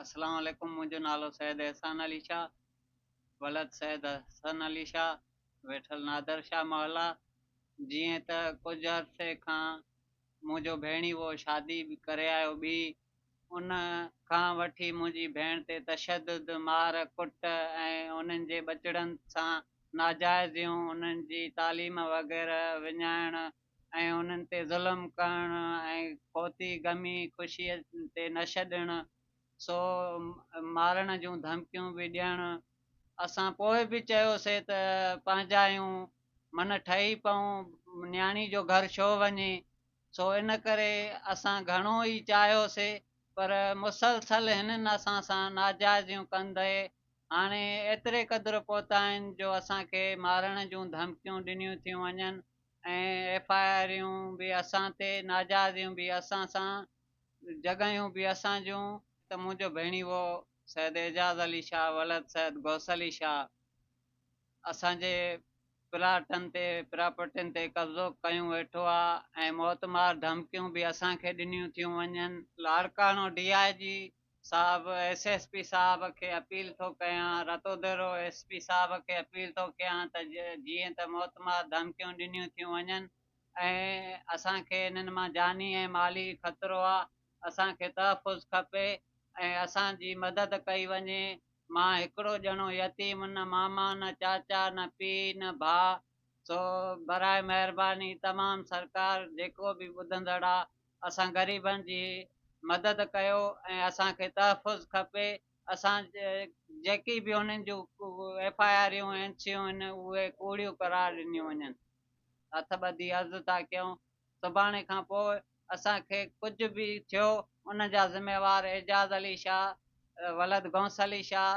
अस्सलाम वालेकुम। मुंहिंजो नालो सैयद एहसान अली शाह, वलद सैयद हसन अली शाह, वेठल नादर शाह मोहल्ला। जीअं त कुझु अरसे खां मुंहिंजो भेणी वो शादी करे आयो ॿी, उन खां वठी मुंहिंजी भेण ते तशदुद, मार कुट ऐं उन्हनि जे ॿचिड़नि सां नाजाइज़ियूं उन्हनि जी तालीम वग़ैरह विञाइण ऐं उन्हनि ते ज़ुल्म करणु ऐं खोती गमी ख़ुशीअ ते न छॾणु, सो मारण जूं धमकियूं बि ॾियणु। असां पोइ बि चयोसीं त पंहिंजा आहियूं, मन ठही पऊं, न्याणी जो घर छो वञे। सो इन करे असां घणो ई चाहियोसीं, पर मुसलसल हिननि असां सां नाजाइज़ियूं कंदे हाणे एतिरे क़दुरु पहुता आहिनि जो असांखे मारण जूं धमकियूं ॾिनियूं थियूं वञनि ऐं FIR बि असां ते, नाजाइज़ियूं बि असां सां, जॻहियूं बि असां जूं। त मुंहिंजो भेणी वो सैयद एजाज़ अली शाह, वलद सैयद गौस अली शाह, असांजे प्लाटनि ते, प्रॉपर्टियुनि ते कब्ज़ो कयूं वेठो आहे ऐं मौतमार धमकियूं बि असांखे ॾिनियूं थियूं वञनि। लाड़काणो DIG साहब, SSP साहब खे अपील थो कयां, रतोदरो SP साहब खे अपील थो कयां त जीअं त मौतमार धमकियूं ॾिनियूं थियूं वञनि ऐं असांखे इन्हनि मां जानी ऐं माली ख़तरो आहे, असांखे तहफ़ुज़ खपे ऐं असांजी मदद कई वञे। मां हिकिड़ो ॼणो यतीम, न मामा, न चाचा, न पीउ, न भाउ। सो बराए महिरबानी तमामु सरकार जेको बि ॿुधंदड़ आहे, असां ग़रीबनि जी मदद कयो ऐं असांखे तहफ़ुज़ खपे। असां जेकी बि उन्हनि जूं FIR NCयूं आहिनि उहे कूड़ियूं करार ॾिनियूं वञनि। हथ ॿधी अर्ज़ु था कयूं, सुभाणे खां पोइ असांखे कुझु बि थियो उन जा ज़िम्मेवार एजाज़ अली शाह, वलद गौस अली शाह,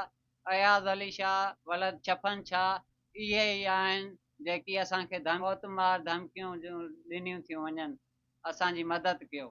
अयाज़ अली शाह, वलद छफन शाह, इहे ई आहिनि जेकी असांखे मौतमार धमकियूं ॾिनियूं थियूं वञनि। असांजी मदद कयो।